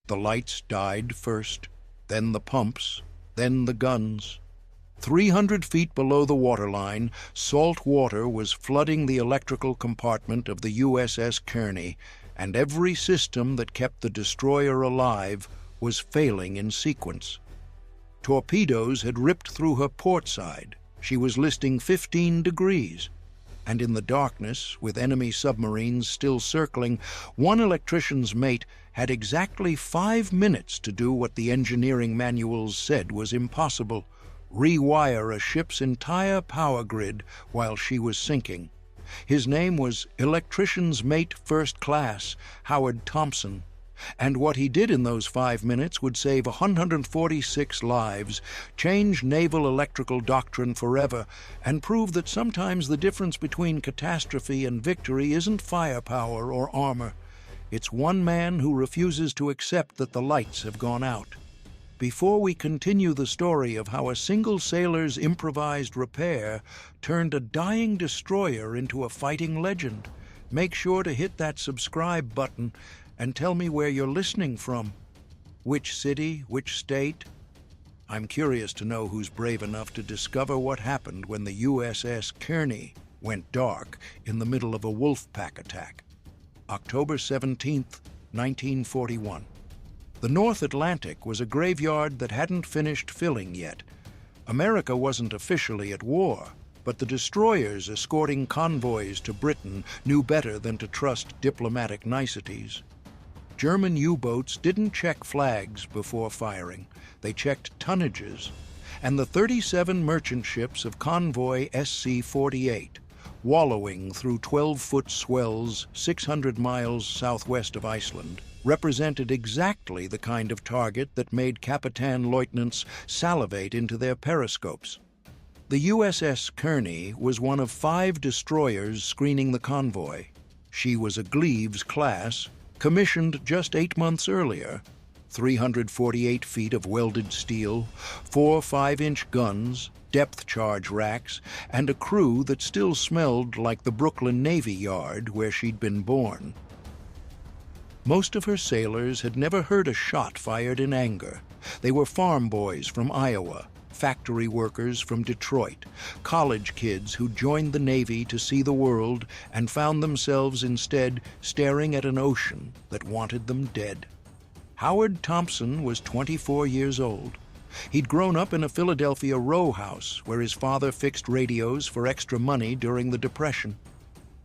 The lights died first, then the pumps, then the guns. 300 feet below the waterline, salt water was flooding the electrical compartment of the USS Kearney, and every system that kept the destroyer alive was failing in sequence. Torpedoes had ripped through her port side. She was listing 15 degrees. And in the darkness, with enemy submarines still circling, one electrician's mate had exactly 5 minutes to do what the engineering manuals said was impossible: rewire a ship's entire power grid while she was sinking. His name was Electrician's Mate First Class, Howard Thompson. And what he did in those 5 minutes would save 146 lives, change naval electrical doctrine forever, and prove that sometimes the difference between catastrophe and victory isn't firepower or armor. It's one man who refuses to accept that the lights have gone out. Before we continue the story of how a single sailor's improvised repair turned a dying destroyer into a fighting legend, make sure to hit that subscribe button and tell me where you're listening from. Which city, which state? I'm curious to know who's brave enough to discover what happened when the USS Kearney went dark in the middle of a wolf pack attack. October 17th, 1941. The North Atlantic was a graveyard that hadn't finished filling yet. America wasn't officially at war, but the destroyers escorting convoys to Britain knew better than to trust diplomatic niceties. German U-boats didn't check flags before firing. They checked tonnages. And the 37 merchant ships of convoy SC-48, wallowing through 12-foot swells 600 miles southwest of Iceland, represented exactly the kind of target that made Capitan Lieutenants salivate into their periscopes. The USS Kearney was one of 5 destroyers screening the convoy. She was a Gleaves class, commissioned just 8 months earlier. 348 feet of welded steel, 4 5-inch guns, depth charge racks, and a crew that still smelled like the Brooklyn Navy Yard where she'd been born. Most of her sailors had never heard a shot fired in anger. They were farm boys from Iowa, factory workers from Detroit, college kids who joined the Navy to see the world and found themselves instead staring at an ocean that wanted them dead. Howard Thompson was 24 years old. He'd grown up in a Philadelphia row house where his father fixed radios for extra money during the Depression.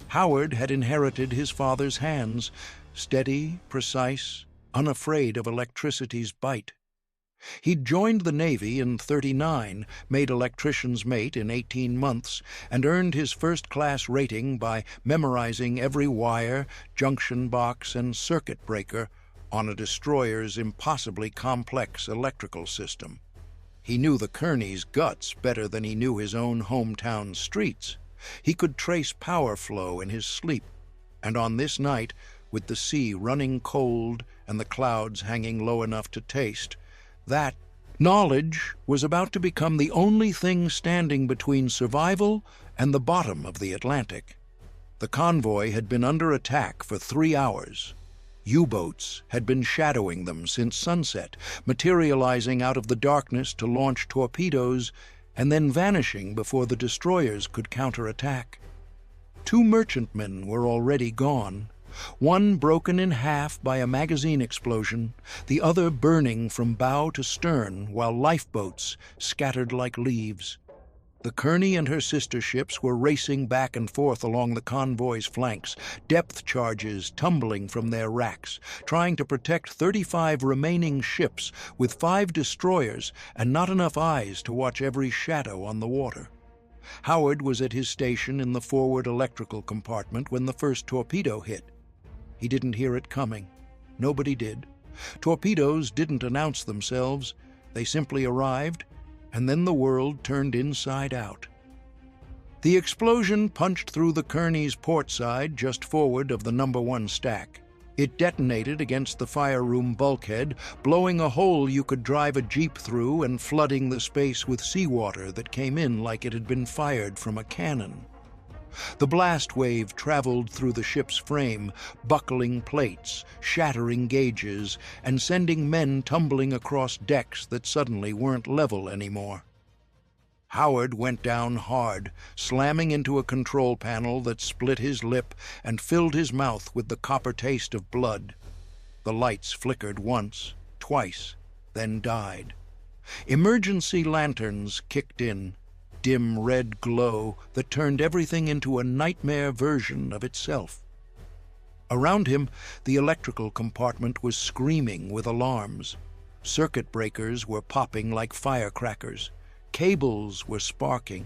Howard had inherited his father's hands, steady, precise, unafraid of electricity's bite. He'd joined the Navy in '39, made electrician's mate in 18 months, and earned his first-class rating by memorizing every wire, junction box, and circuit breaker on a destroyer's impossibly complex electrical system. He knew the Kearney's guts better than he knew his own hometown streets. He could trace power flow in his sleep, and on this night, with the sea running cold and the clouds hanging low enough to taste, that knowledge was about to become the only thing standing between survival and the bottom of the Atlantic. The convoy had been under attack for 3 hours. U-boats had been shadowing them since sunset, materializing out of the darkness to launch torpedoes and then vanishing before the destroyers could counterattack. 2 merchantmen were already gone, one broken in half by a magazine explosion, the other burning from bow to stern while lifeboats scattered like leaves. The Kearney and her sister ships were racing back and forth along the convoy's flanks, depth charges tumbling from their racks, trying to protect 35 remaining ships with 5 destroyers and not enough eyes to watch every shadow on the water. Howard was at his station in the forward electrical compartment when the first torpedo hit. He didn't hear it coming. Nobody did. Torpedoes didn't announce themselves. They simply arrived, and then the world turned inside out. The explosion punched through the Kearney's port side just forward of the number 1 stack. It detonated against the fire room bulkhead, blowing a hole you could drive a jeep through and flooding the space with seawater that came in like it had been fired from a cannon. The blast wave traveled through the ship's frame, buckling plates, shattering gauges, and sending men tumbling across decks that suddenly weren't level anymore. Howard went down hard, slamming into a control panel that split his lip and filled his mouth with the copper taste of blood. The lights flickered once, twice, then died. Emergency lanterns kicked in, dim red glow that turned everything into a nightmare version of itself. Around him, the electrical compartment was screaming with alarms. Circuit breakers were popping like firecrackers. Cables were sparking,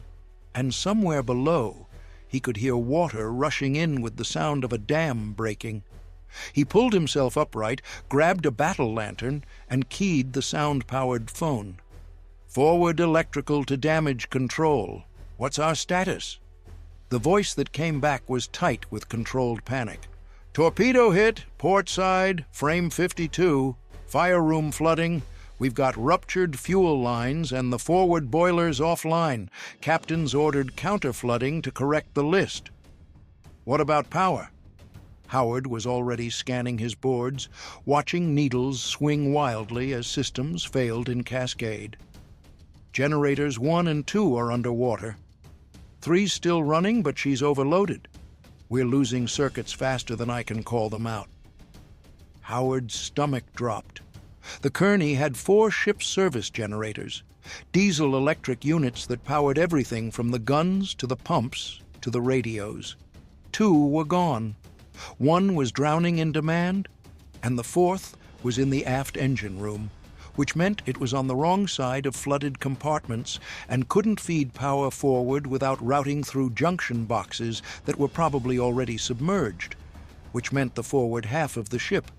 and somewhere below, he could hear water rushing in with the sound of a dam breaking. He pulled himself upright, grabbed a battle lantern, and keyed the sound-powered phone. "Forward electrical to damage control. What's our status?" The voice that came back was tight with controlled panic. "Torpedo hit, port side, frame 52, fire room flooding. We've got ruptured fuel lines and the forward boilers offline. Captain's ordered counter-flooding to correct the list." "What about power?" Howard was already scanning his boards, watching needles swing wildly as systems failed in cascade. "Generators 1 and 2 are underwater. 3's still running, but she's overloaded. We're losing circuits faster than I can call them out." Howard's stomach dropped. The Kearney had 4 ship service generators, diesel-electric units that powered everything from the guns to the pumps to the radios. 2 were gone. 1 was drowning in demand, and the 4th was in the aft engine room, which meant it was on the wrong side of flooded compartments and couldn't feed power forward without routing through junction boxes that were probably already submerged, which meant the forward half of the ship,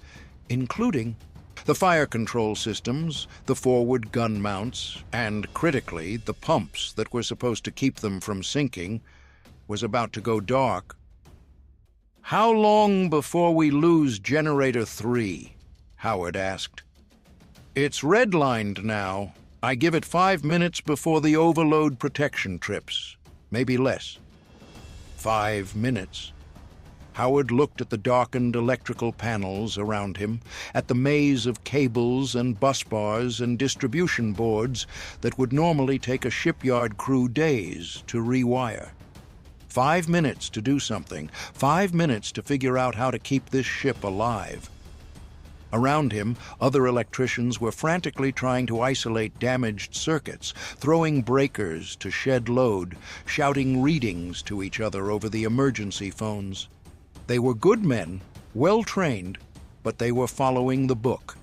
including the fire control systems, the forward gun mounts, and, critically, the pumps that were supposed to keep them from sinking, was about to go dark. "How long before we lose Generator 3? Howard asked. "It's redlined now. I give it 5 minutes before the overload protection trips. Maybe less." 5 minutes. Howard looked at the darkened electrical panels around him, at the maze of cables and bus bars and distribution boards that would normally take a shipyard crew days to rewire. 5 minutes to do something, 5 minutes to figure out how to keep this ship alive. Around him, other electricians were frantically trying to isolate damaged circuits, throwing breakers to shed load, shouting readings to each other over the emergency phones. They were good men, well-trained, but they were following the book.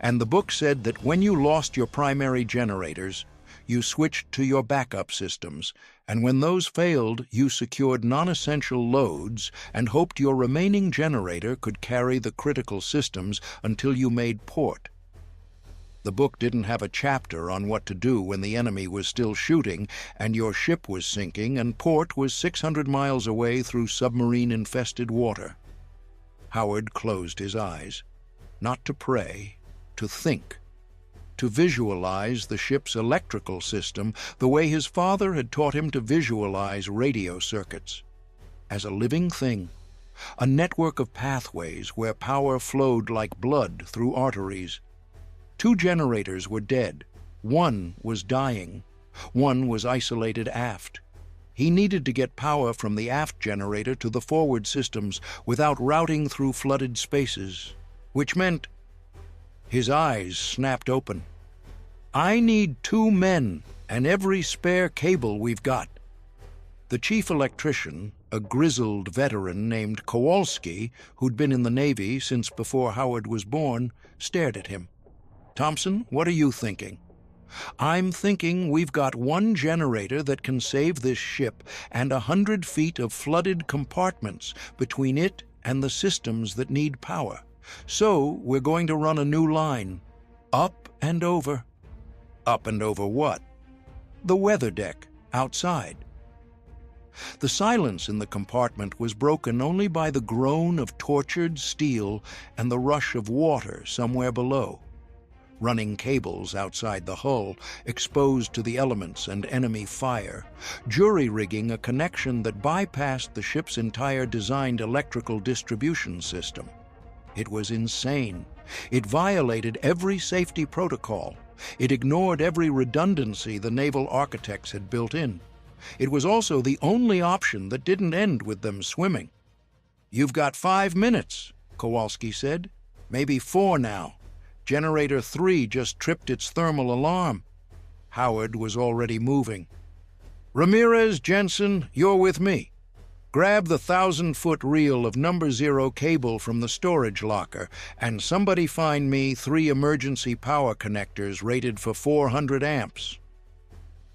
And the book said that when you lost your primary generators, you switched to your backup systems, and when those failed, you secured non-essential loads and hoped your remaining generator could carry the critical systems until you made port. The book didn't have a chapter on what to do when the enemy was still shooting and your ship was sinking and port was 600 miles away through submarine-infested water. Howard closed his eyes, not to pray, to think, to visualize the ship's electrical system the way his father had taught him to visualize radio circuits, as a living thing, a network of pathways where power flowed like blood through arteries. 2 generators were dead. 1 was dying. 1 was isolated aft. He needed to get power from the aft generator to the forward systems without routing through flooded spaces, which meant... His eyes snapped open. "I need 2 men and every spare cable we've got." The chief electrician, a grizzled veteran named Kowalski, who'd been in the Navy since before Howard was born, stared at him. "Thompson, what are you thinking?" "I'm thinking we've got 1 generator that can save this ship and 100 feet of flooded compartments between it and the systems that need power. So we're going to run a new line. Up and over." "Up and over what?" "The weather deck, outside." The silence in the compartment was broken only by the groan of tortured steel and the rush of water somewhere below. running cables outside the hull, exposed to the elements and enemy fire, jury-rigging a connection that bypassed the ship's entire designed electrical distribution system. It was insane. It violated every safety protocol. It ignored every redundancy the naval architects had built in. It was also the only option that didn't end with them swimming. "You've got 5 minutes," Kowalski said. "Maybe 4 now. Generator 3 just tripped its thermal alarm." Howard was already moving. "Ramirez, Jensen, you're with me. Grab the 1,000-foot reel of number 0 cable from the storage locker, and somebody find me 3 emergency power connectors rated for 400 amps.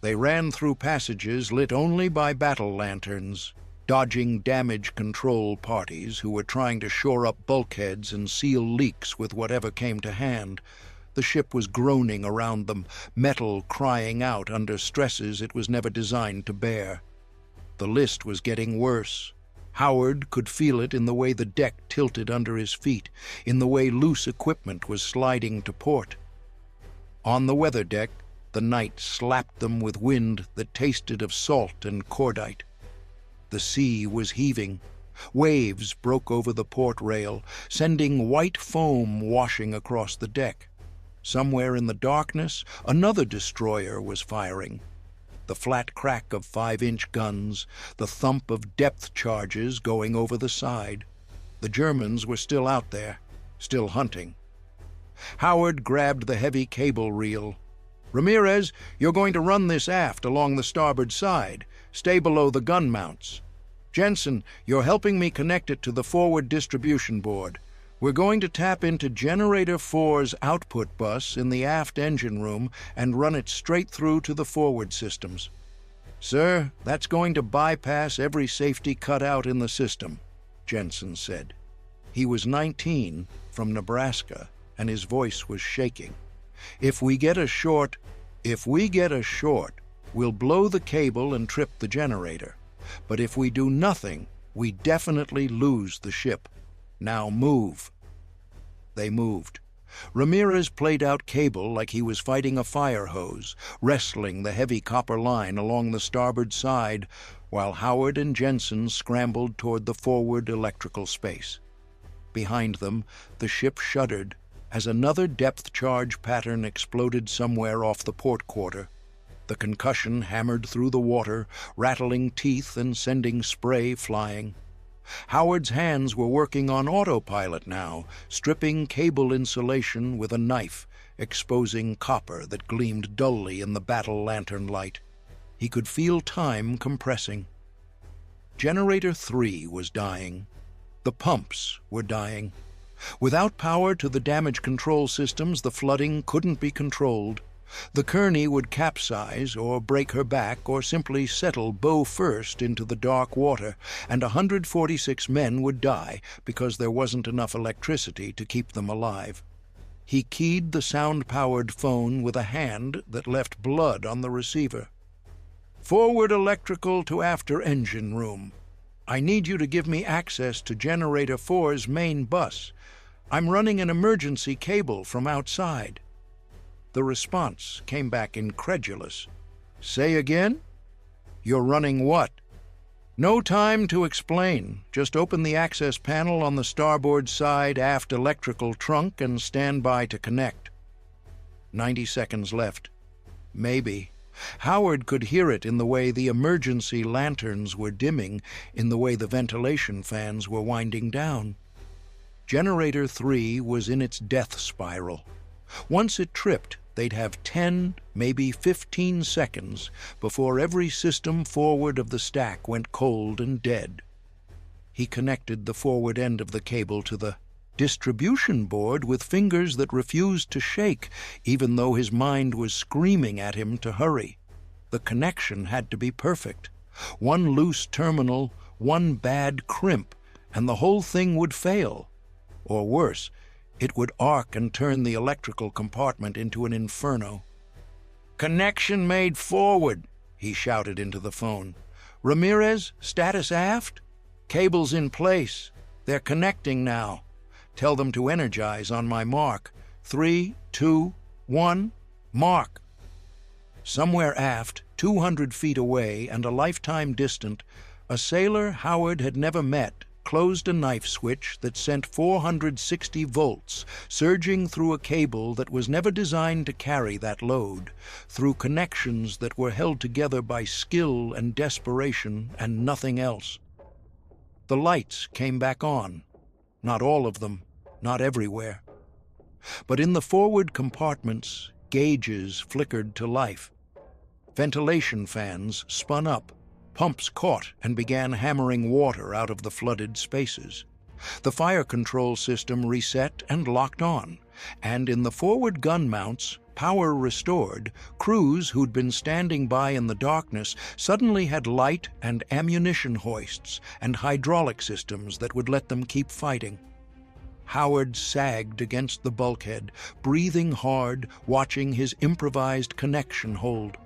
They ran through passages lit only by battle lanterns, dodging damage control parties who were trying to shore up bulkheads and seal leaks with whatever came to hand. The ship was groaning around them, metal crying out under stresses it was never designed to bear. The list was getting worse. Howard could feel it in the way the deck tilted under his feet, in the way loose equipment was sliding to port. On the weather deck, the night slapped them with wind that tasted of salt and cordite. The sea was heaving. Waves broke over the port rail, sending white foam washing across the deck. Somewhere in the darkness, another destroyer was firing. The flat crack of 5-inch guns, the thump of depth charges going over the side. The Germans were still out there, still hunting. Howard grabbed the heavy cable reel. "Ramirez, you're going to run this aft along the starboard side. Stay below the gun mounts. Jensen, you're helping me connect it to the forward distribution board. We're going to tap into Generator 4's output bus in the aft engine room and run it straight through to the forward systems." "Sir, that's going to bypass every safety cutout in the system," Jensen said. He was 19, from Nebraska, and his voice was shaking. If we get a short, we'll blow the cable and trip the generator. But if we do nothing, we definitely lose the ship. Now move." They moved. Ramirez played out cable like he was fighting a fire hose, wrestling the heavy copper line along the starboard side, while Howard and Jensen scrambled toward the forward electrical space. Behind them, the ship shuddered as another depth charge pattern exploded somewhere off the port quarter. The concussion hammered through the water, rattling teeth and sending spray flying. Howard's hands were working on autopilot now, stripping cable insulation with a knife, exposing copper that gleamed dully in the battle lantern light. He could feel time compressing. Generator 3 was dying. The pumps were dying. Without power to the damage control systems, the flooding couldn't be controlled. The Kearney would capsize or break her back or simply settle bow first into the dark water, and 146 men would die because there wasn't enough electricity to keep them alive. He keyed the sound-powered phone with a hand that left blood on the receiver. "Forward electrical to after engine room. I need you to give me access to Generator 4's main bus. I'm running an emergency cable from outside." The response came back incredulous. "Say again? You're running what?" "No time to explain. Just open the access panel on the starboard side aft electrical trunk and stand by to connect." 90 seconds left. Maybe. Howard could hear it in the way the emergency lanterns were dimming, in the way the ventilation fans were winding down. Generator 3 was in its death spiral. Once it tripped, they'd have 10, maybe 15 seconds before every system forward of the stack went cold and dead. He connected the forward end of the cable to the distribution board with fingers that refused to shake, even though his mind was screaming at him to hurry. The connection had to be perfect. One loose terminal, one bad crimp, and the whole thing would fail. Or worse, it would arc and turn the electrical compartment into an inferno. "Connection made forward," he shouted into the phone. "Ramirez, status aft? Cable's in place. They're connecting now. Tell them to energize on my mark. 3, 2, 1. Mark. Somewhere aft, 200 feet away and a lifetime distant, a sailor Howard had never met closed a knife switch that sent 460 volts surging through a cable that was never designed to carry that load, through connections that were held together by skill and desperation and nothing else. The lights came back on. Not all of them, not everywhere. But in the forward compartments, gauges flickered to life. Ventilation fans spun up. Pumps caught and began hammering water out of the flooded spaces. The fire control system reset and locked on, and in the forward gun mounts, power restored, crews who'd been standing by in the darkness suddenly had light and ammunition hoists and hydraulic systems that would let them keep fighting. Howard sagged against the bulkhead, breathing hard, watching his improvised connection hold.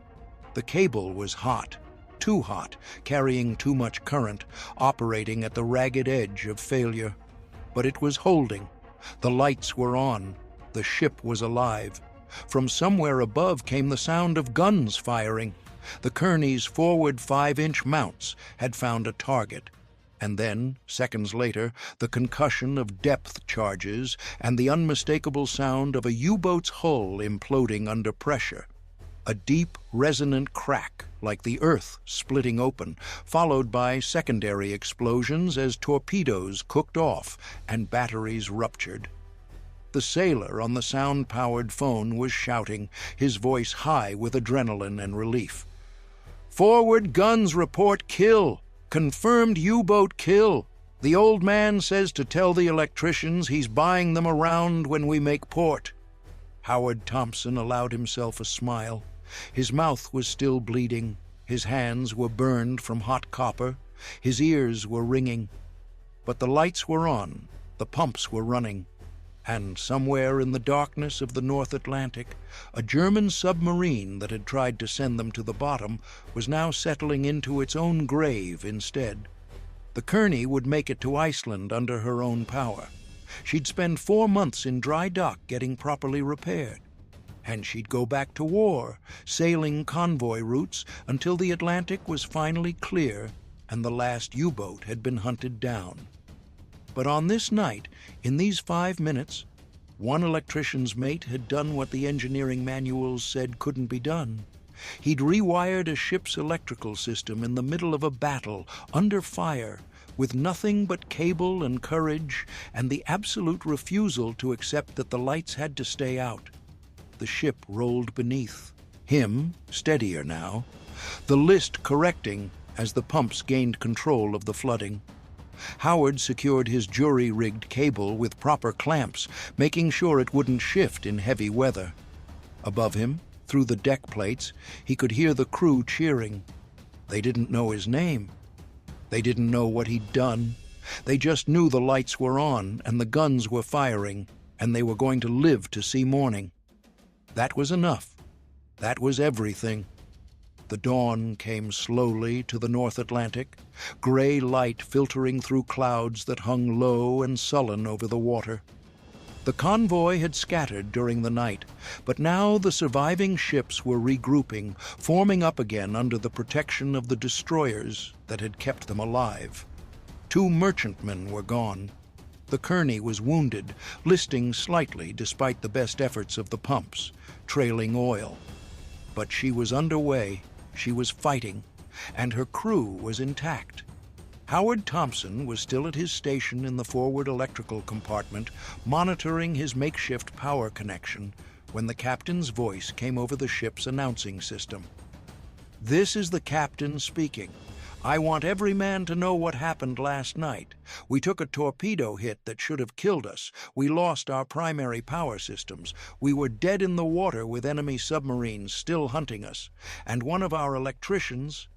The cable was hot. Too hot, carrying too much current, operating at the ragged edge of failure. But it was holding. The lights were on. The ship was alive. From somewhere above came the sound of guns firing. The Kearney's forward 5-inch mounts had found a target. And then, seconds later, the concussion of depth charges and the unmistakable sound of a U-boat's hull imploding under pressure. A deep, resonant crack, like the earth splitting open, followed by secondary explosions as torpedoes cooked off and batteries ruptured. The sailor on the sound-powered phone was shouting, his voice high with adrenaline and relief. "Forward guns report kill! Confirmed U-boat kill! The old man says to tell the electricians he's buying them around when we make port." Howard Thompson allowed himself a smile. His mouth was still bleeding, his hands were burned from hot copper, his ears were ringing. But the lights were on, the pumps were running, and somewhere in the darkness of the North Atlantic, a German submarine that had tried to send them to the bottom was now settling into its own grave instead. The Kearney would make it to Iceland under her own power. She'd spend 4 months in dry dock getting properly repaired. And she'd go back to war, sailing convoy routes until the Atlantic was finally clear and the last U-boat had been hunted down. But on this night, in these 5 minutes, one electrician's mate had done what the engineering manuals said couldn't be done. He'd rewired a ship's electrical system in the middle of a battle, under fire, with nothing but cable and courage and the absolute refusal to accept that the lights had to stay out. The ship rolled beneath. Him, steadier now. The list correcting as the pumps gained control of the flooding. Howard secured his jury-rigged cable with proper clamps, making sure it wouldn't shift in heavy weather. Above him, through the deck plates, he could hear the crew cheering. They didn't know his name. They didn't know what he'd done. They just knew the lights were on and the guns were firing, and they were going to live to see morning. That was enough. That was everything. The dawn came slowly to the North Atlantic, gray light filtering through clouds that hung low and sullen over the water. The convoy had scattered during the night, but now the surviving ships were regrouping, forming up again under the protection of the destroyers that had kept them alive. 2 merchantmen were gone. The Kearney was wounded, listing slightly despite the best efforts of the pumps, trailing oil. But she was underway, she was fighting, and her crew was intact. Howard Thompson was still at his station in the forward electrical compartment, monitoring his makeshift power connection, when the captain's voice came over the ship's announcing system. "This is the captain speaking. I want every man to know what happened last night. We took a torpedo hit that should have killed us. We lost our primary power systems. We were dead in the water with enemy submarines still hunting us. And one of our electrician's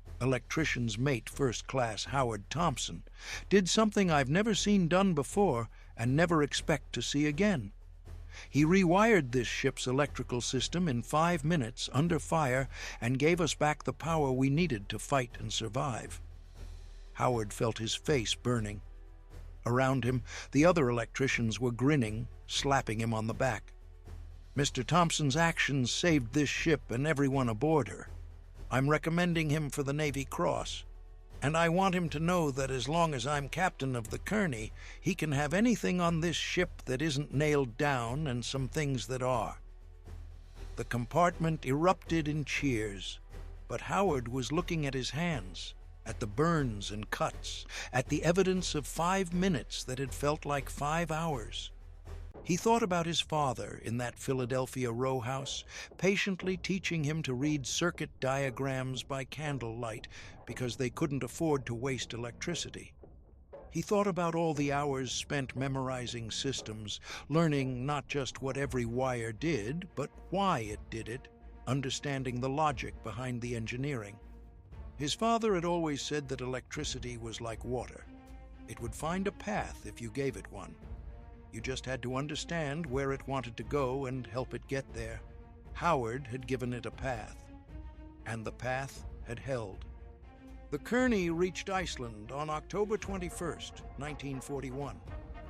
mate, First Class Howard Thompson, did something I've never seen done before and never expect to see again. He rewired this ship's electrical system in 5 minutes under fire and gave us back the power we needed to fight and survive." Howard felt his face burning. Around him, the other electricians were grinning, slapping him on the back. Mr. Thompson's actions saved this ship and everyone aboard her. I'm recommending him for the Navy Cross, and I want him to know that as long as I'm captain of the Kearney, he can have anything on this ship that isn't nailed down and some things that are." The compartment erupted in cheers, but Howard was looking at his hands, at the burns and cuts, at the evidence of 5 minutes that had felt like 5 hours. He thought about his father in that Philadelphia row house, patiently teaching him to read circuit diagrams by candlelight because they couldn't afford to waste electricity. He thought about all the hours spent memorizing systems, learning not just what every wire did, but why it did it, understanding the logic behind the engineering. His father had always said that electricity was like water. It would find a path if you gave it one. You just had to understand where it wanted to go and help it get there. Howard had given it a path, and the path had held. The Kearney reached Iceland on October 21st, 1941.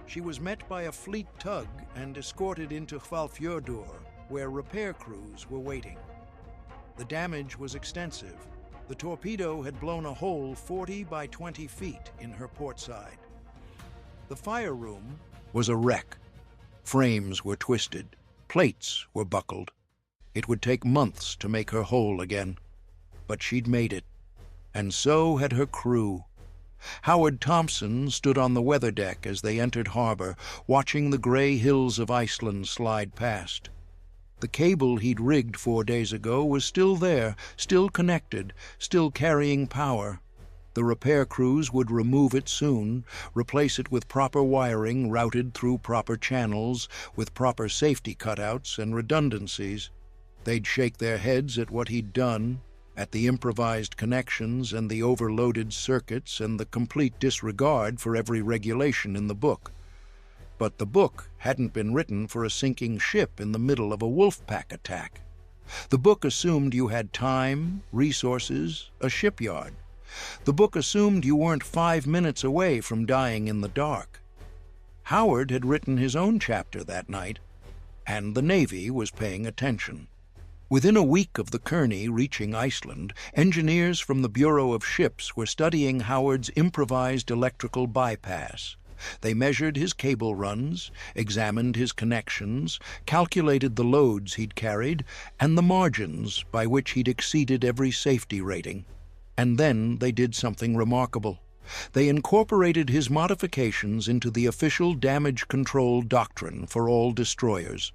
She was met by a fleet tug and escorted into Hvalfjörður, where repair crews were waiting. The damage was extensive. The torpedo had blown a hole 40 by 20 feet in her port side. The fire room was a wreck. Frames were twisted. Plates were buckled. It would take months to make her whole again. But she'd made it. And so had her crew. Howard Thompson stood on the weather deck as they entered harbor, watching the gray hills of Iceland slide past. The cable he'd rigged 4 days ago was still there, still connected, still carrying power. The repair crews would remove it soon, replace it with proper wiring routed through proper channels, with proper safety cutouts and redundancies. They'd shake their heads at what he'd done, at the improvised connections and the overloaded circuits and the complete disregard for every regulation in the book. But the book hadn't been written for a sinking ship in the middle of a wolf pack attack. The book assumed you had time, resources, a shipyard. The book assumed you weren't 5 minutes away from dying in the dark. Howard had written his own chapter that night, and the Navy was paying attention. Within a week of the Kearney reaching Iceland, engineers from the Bureau of Ships were studying Howard's improvised electrical bypass. They measured his cable runs, examined his connections, calculated the loads he'd carried, and the margins by which he'd exceeded every safety rating. And then they did something remarkable. They incorporated his modifications into the official damage control doctrine for all destroyers.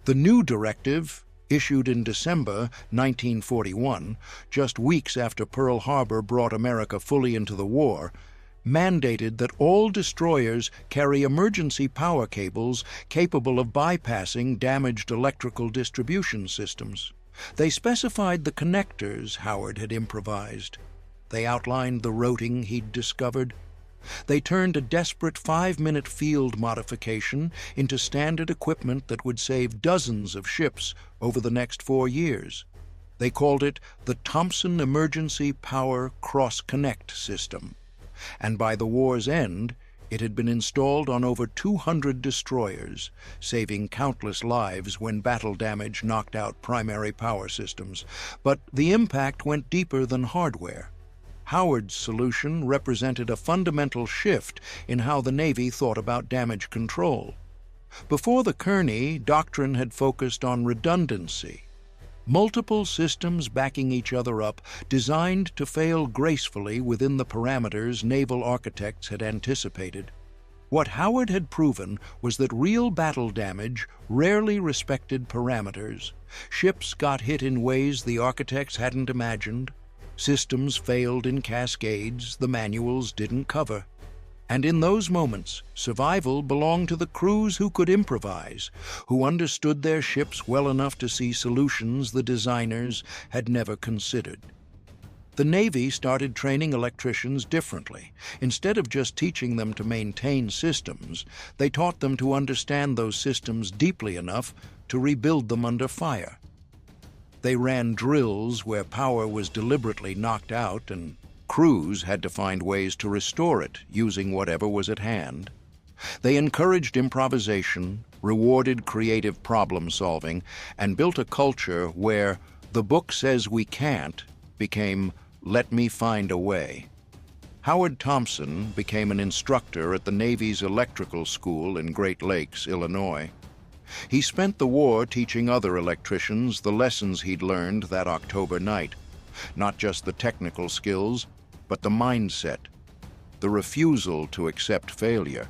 The new directive, issued in December 1941, just weeks after Pearl Harbor brought America fully into the war, mandated that all destroyers carry emergency power cables capable of bypassing damaged electrical distribution systems. They specified the connectors Howard had improvised. They outlined the routing he'd discovered. They turned a desperate 5-minute field modification into standard equipment that would save dozens of ships over the next 4 years. They called it the Thompson Emergency Power Cross-Connect System. And by the war's end, it had been installed on over 200 destroyers, saving countless lives when battle damage knocked out primary power systems. But the impact went deeper than hardware. Howard's solution represented a fundamental shift in how the Navy thought about damage control. Before the Kearney, doctrine had focused on redundancy. Multiple systems backing each other up, designed to fail gracefully within the parameters naval architects had anticipated. What Howard had proven was that real battle damage rarely respected parameters. Ships got hit in ways the architects hadn't imagined. Systems failed in cascades the manuals didn't cover. And in those moments, survival belonged to the crews who could improvise, who understood their ships well enough to see solutions the designers had never considered. The Navy started training electricians differently. Instead of just teaching them to maintain systems, they taught them to understand those systems deeply enough to rebuild them under fire. They ran drills where power was deliberately knocked out and crews had to find ways to restore it using whatever was at hand. They encouraged improvisation, rewarded creative problem-solving, and built a culture where "the book says we can't" became "let me find a way." Howard Thompson became an instructor at the Navy's electrical school in Great Lakes, Illinois. He spent the war teaching other electricians the lessons he'd learned that October night. Not just the technical skills, but the mindset, the refusal to accept failure,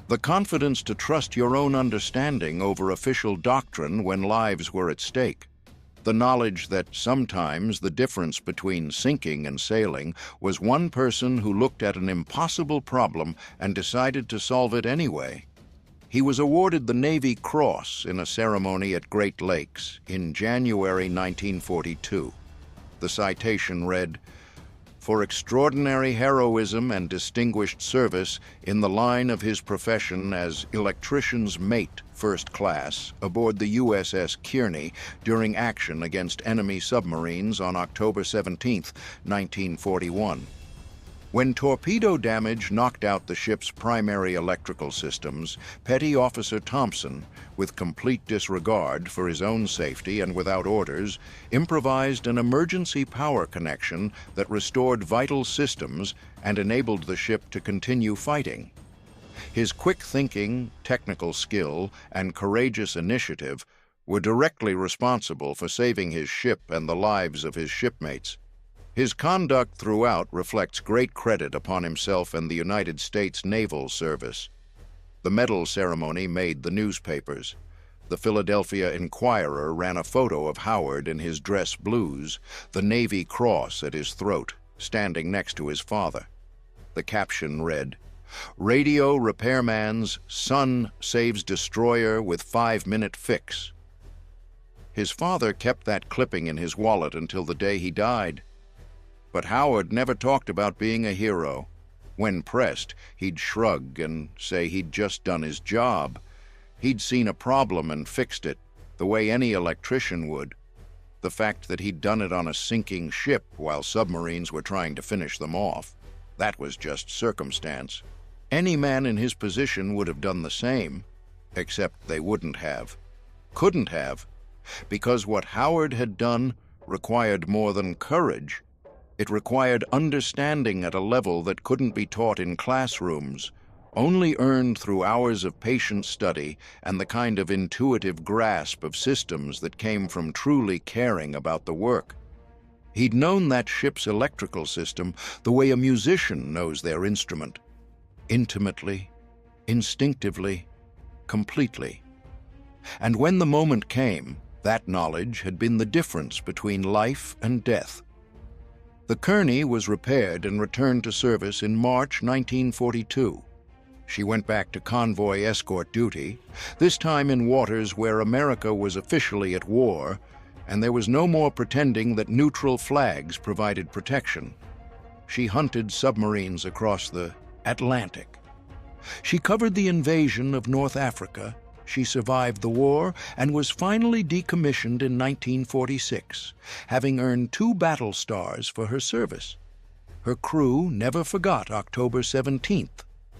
the confidence to trust your own understanding over official doctrine when lives were at stake, the knowledge that sometimes the difference between sinking and sailing was one person who looked at an impossible problem and decided to solve it anyway. He was awarded the Navy Cross in a ceremony at Great Lakes in January 1942. The citation read, "For extraordinary heroism and distinguished service in the line of his profession as electrician's mate, first class, aboard the USS Kearney during action against enemy submarines on October 17, 1941. When torpedo damage knocked out the ship's primary electrical systems, Petty Officer Thompson, with complete disregard for his own safety and without orders, improvised an emergency power connection that restored vital systems and enabled the ship to continue fighting. His quick thinking, technical skill, and courageous initiative were directly responsible for saving his ship and the lives of his shipmates. His conduct throughout reflects great credit upon himself and the United States Naval Service. The medal ceremony made the newspapers. The Philadelphia Inquirer ran a photo of Howard in his dress blues, the Navy Cross at his throat, standing next to his father. The caption read, "Radio repairman's son saves destroyer with 5-minute fix." His father kept that clipping in his wallet until the day he died. But Howard never talked about being a hero. When pressed, he'd shrug and say he'd just done his job. He'd seen a problem and fixed it, the way any electrician would. The fact that he'd done it on a sinking ship while submarines were trying to finish them off, that was just circumstance. Any man in his position would have done the same, except they wouldn't have. Couldn't have, because what Howard had done required more than courage. It required understanding at a level that couldn't be taught in classrooms, only earned through hours of patient study and the kind of intuitive grasp of systems that came from truly caring about the work. He'd known that ship's electrical system the way a musician knows their instrument, intimately, instinctively, completely. And when the moment came, that knowledge had been the difference between life and death. The Kearney was repaired and returned to service in March 1942. She went back to convoy escort duty, this time in waters where America was officially at war, and there was no more pretending that neutral flags provided protection. She hunted submarines across the Atlantic. She covered the invasion of North Africa. She survived the war and was finally decommissioned in 1946, having earned 2 battle stars for her service. Her crew never forgot October 17,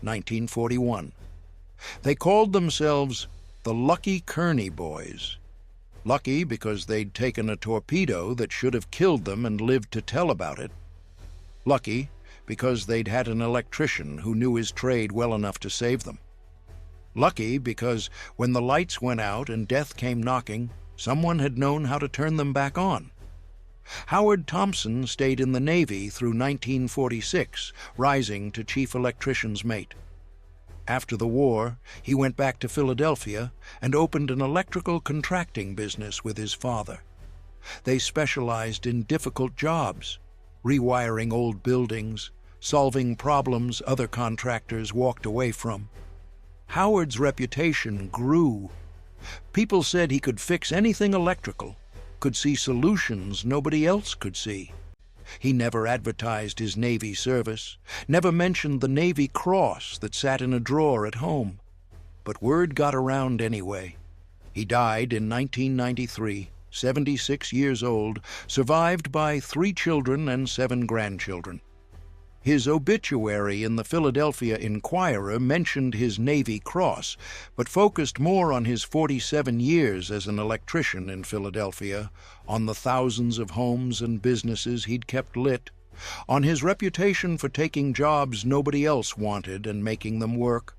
1941. They called themselves the Lucky Kearney Boys. Lucky because they'd taken a torpedo that should have killed them and lived to tell about it. Lucky because they'd had an electrician who knew his trade well enough to save them. Lucky because when the lights went out and death came knocking, someone had known how to turn them back on. Howard Thompson stayed in the Navy through 1946, rising to chief electrician's mate. After the war, he went back to Philadelphia and opened an electrical contracting business with his father. They specialized in difficult jobs, rewiring old buildings, solving problems other contractors walked away from. Howard's reputation grew. People said he could fix anything electrical, could see solutions nobody else could see. He never advertised his Navy service, never mentioned the Navy Cross that sat in a drawer at home. But word got around anyway. He died in 1993, 76 years old, survived by 3 children and 7 grandchildren. His obituary in the Philadelphia Inquirer mentioned his Navy Cross, but focused more on his 47 years as an electrician in Philadelphia, on the thousands of homes and businesses he'd kept lit, on his reputation for taking jobs nobody else wanted and making them work.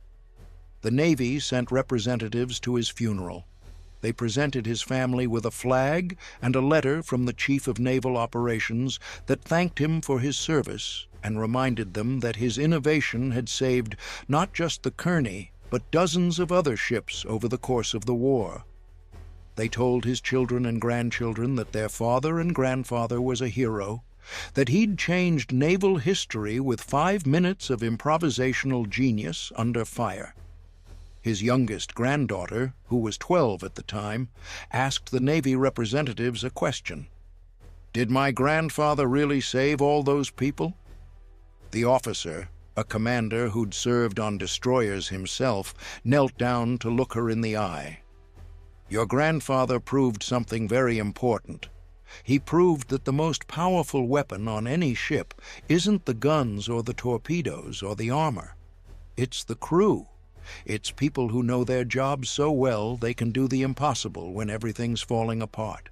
The Navy sent representatives to his funeral. They presented his family with a flag and a letter from the Chief of Naval Operations that thanked him for his service and reminded them that his innovation had saved not just the Kearney, but dozens of other ships over the course of the war. They told his children and grandchildren that their father and grandfather was a hero, that he'd changed naval history with 5 minutes of improvisational genius under fire. His youngest granddaughter, who was 12 at the time, asked the Navy representatives a question. "Did my grandfather really save all those people?" The officer, a commander who'd served on destroyers himself, knelt down to look her in the eye. "Your grandfather proved something very important. He proved that the most powerful weapon on any ship isn't the guns or the torpedoes or the armor. It's the crew. It's people who know their jobs so well they can do the impossible when everything's falling apart.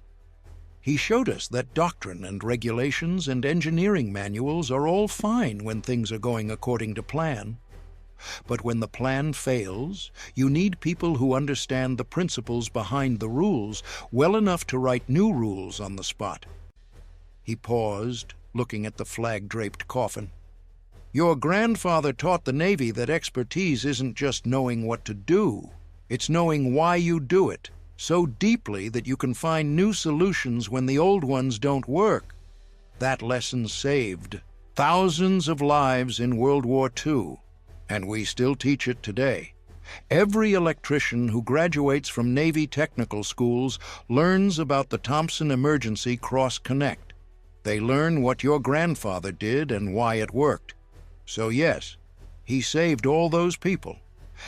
He showed us that doctrine and regulations and engineering manuals are all fine when things are going according to plan. But when the plan fails, you need people who understand the principles behind the rules well enough to write new rules on the spot." He paused, looking at the flag-draped coffin. "Your grandfather taught the Navy that expertise isn't just knowing what to do. It's knowing why you do it, so deeply that you can find new solutions when the old ones don't work. That lesson saved thousands of lives in World War II, and we still teach it today. Every electrician who graduates from Navy technical schools learns about the Thompson Emergency Cross Connect. They learn what your grandfather did and why it worked. So yes, he saved all those people,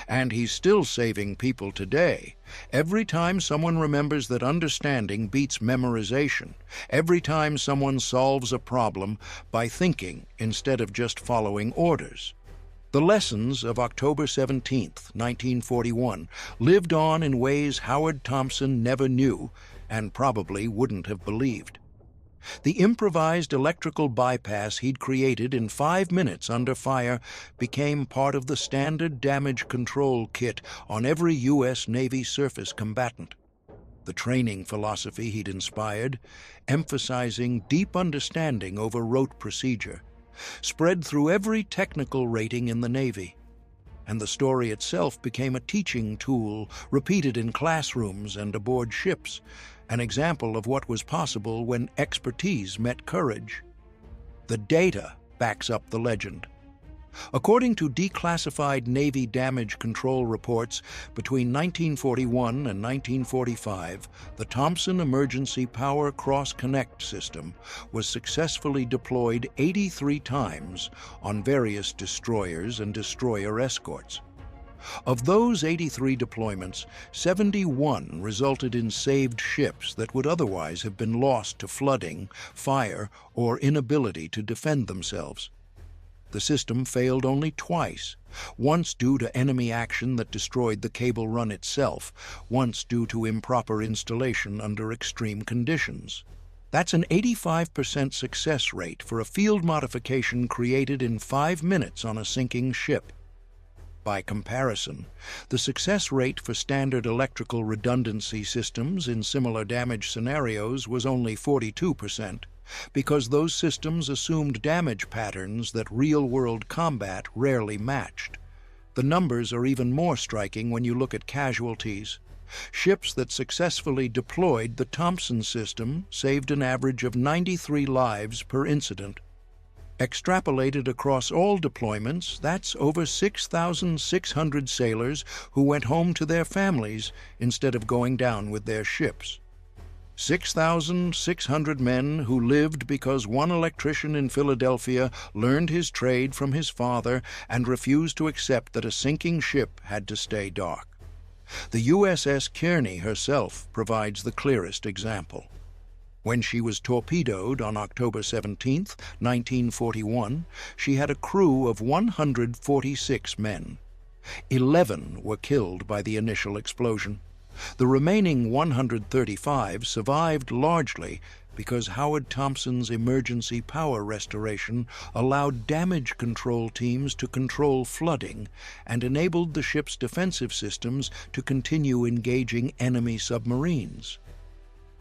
and he's still saving people today. Every time someone remembers that understanding beats memorization, every time someone solves a problem by thinking instead of just following orders. The lessons of October 17th, 1941, lived on in ways Howard Thompson never knew and probably wouldn't have believed. The improvised electrical bypass he'd created in 5 minutes under fire became part of the standard damage control kit on every U.S. Navy surface combatant. The training philosophy he'd inspired, emphasizing deep understanding over rote procedure, spread through every technical rating in the Navy. And the story itself became a teaching tool repeated in classrooms and aboard ships, an example of what was possible when expertise met courage. The data backs up the legend. According to declassified Navy damage control reports, between 1941 and 1945, the Thompson Emergency Power Cross Connect system was successfully deployed 83 times on various destroyers and destroyer escorts. Of those 83 deployments, 71 resulted in saved ships that would otherwise have been lost to flooding, fire, or inability to defend themselves. The system failed only twice, once due to enemy action that destroyed the cable run itself, once due to improper installation under extreme conditions. That's an 85% success rate for a field modification created in 5 minutes on a sinking ship. By comparison, the success rate for standard electrical redundancy systems in similar damage scenarios was only 42%, because those systems assumed damage patterns that real-world combat rarely matched. The numbers are even more striking when you look at casualties. Ships that successfully deployed the Thompson system saved an average of 93 lives per incident. Extrapolated across all deployments, that's over 6,600 sailors who went home to their families instead of going down with their ships. 6,600 men who lived because one electrician in Philadelphia learned his trade from his father and refused to accept that a sinking ship had to stay dark. The USS Kearney herself provides the clearest example. When she was torpedoed on October 17, 1941, she had a crew of 146 men. 11 were killed by the initial explosion. The remaining 135 survived largely because Howard Thompson's emergency power restoration allowed damage control teams to control flooding and enabled the ship's defensive systems to continue engaging enemy submarines.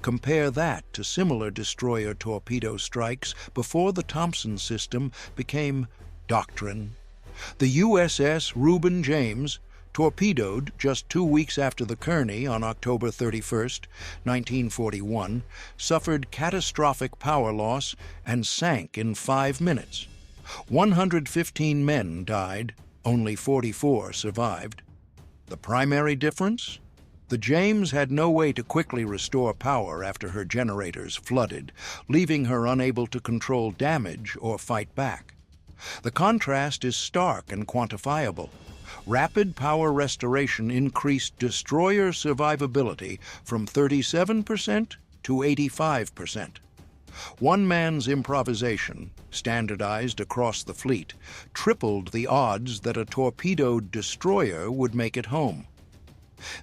Compare that to similar destroyer torpedo strikes before the Thompson system became doctrine. The USS Reuben James, torpedoed just 2 weeks after the Kearney on October 31, 1941, suffered catastrophic power loss and sank in 5 minutes. 115 men died, only 44 survived. The primary difference? The James had no way to quickly restore power after her generators flooded, leaving her unable to control damage or fight back. The contrast is stark and quantifiable. Rapid power restoration increased destroyer survivability from 37% to 85%. One man's improvisation, standardized across the fleet, tripled the odds that a torpedoed destroyer would make it home.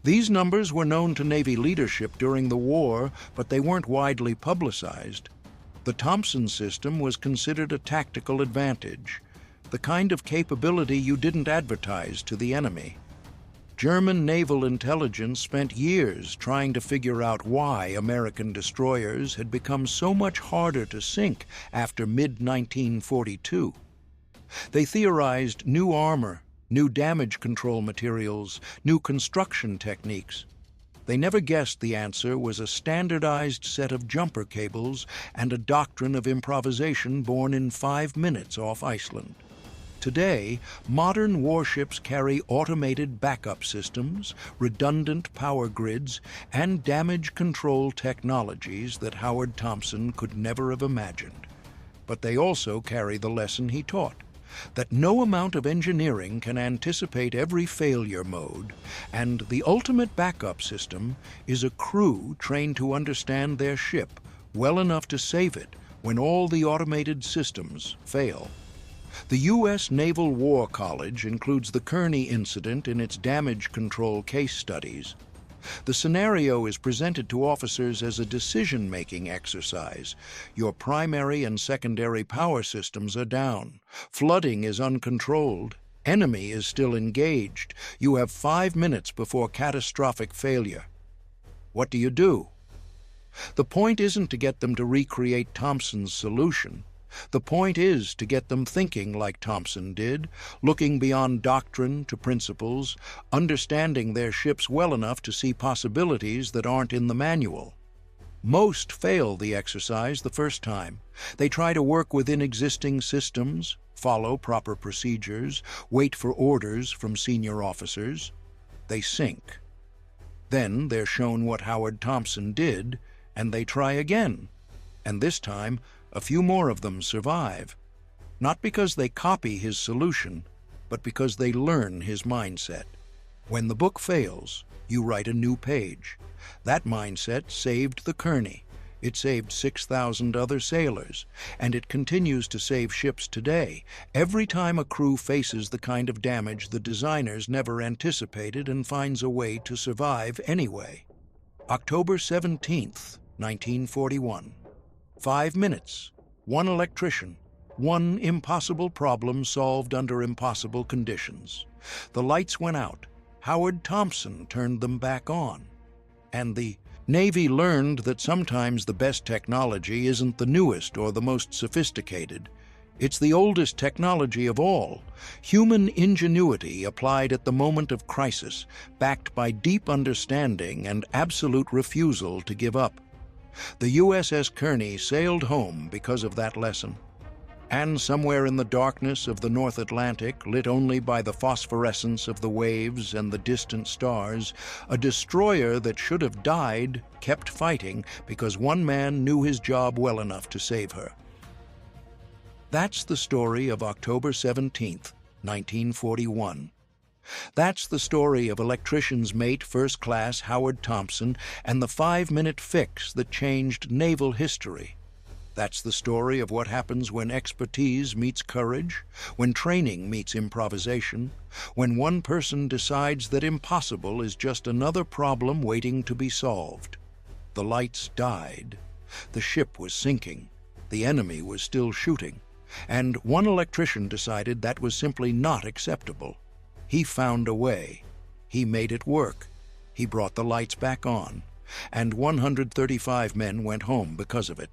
These numbers were known to Navy leadership during the war, but they weren't widely publicized. The Thompson system was considered a tactical advantage, the kind of capability you didn't advertise to the enemy. German naval intelligence spent years trying to figure out why American destroyers had become so much harder to sink after mid-1942. They theorized new armor, new damage control materials, new construction techniques. They never guessed the answer was a standardized set of jumper cables and a doctrine of improvisation born in 5 minutes off Iceland. Today, modern warships carry automated backup systems, redundant power grids, and damage control technologies that Howard Thompson could never have imagined. But they also carry the lesson he taught, that no amount of engineering can anticipate every failure mode, and the ultimate backup system is a crew trained to understand their ship well enough to save it when all the automated systems fail. The U.S. Naval War College includes the Kearney incident in its damage control case studies. The scenario is presented to officers as a decision-making exercise. Your primary and secondary power systems are down. Flooding is uncontrolled. Enemy is still engaged. You have 5 minutes before catastrophic failure. What do you do? The point isn't to get them to recreate Thompson's solution. The point is to get them thinking like Thompson did, looking beyond doctrine to principles, understanding their ships well enough to see possibilities that aren't in the manual. Most fail the exercise the first time. They try to work within existing systems, follow proper procedures, wait for orders from senior officers. They sink. Then they're shown what Howard Thompson did, and they try again. And this time, a few more of them survive, not because they copy his solution, but because they learn his mindset. When the book fails, you write a new page. That mindset saved the Kearney. It saved 6,000 other sailors, and it continues to save ships today, every time a crew faces the kind of damage the designers never anticipated and finds a way to survive anyway. October 17th, 1941. 5 minutes, 1 electrician, 1 impossible problem solved under impossible conditions. The lights went out. Howard Thompson turned them back on. And the Navy learned that sometimes the best technology isn't the newest or the most sophisticated. It's the oldest technology of all, human ingenuity applied at the moment of crisis, backed by deep understanding and absolute refusal to give up. The USS Kearney sailed home because of that lesson. And somewhere in the darkness of the North Atlantic, lit only by the phosphorescence of the waves and the distant stars, a destroyer that should have died kept fighting because one man knew his job well enough to save her. That's the story of October 17th, 1941. That's the story of Electrician's mate, First Class Howard Thompson, and the 5-minute fix that changed naval history. That's the story of what happens when expertise meets courage, when training meets improvisation, when one person decides that impossible is just another problem waiting to be solved. The lights died. The ship was sinking. The enemy was still shooting. And one electrician decided that was simply not acceptable. He found a way. He made it work. He brought the lights back on. And 135 men went home because of it.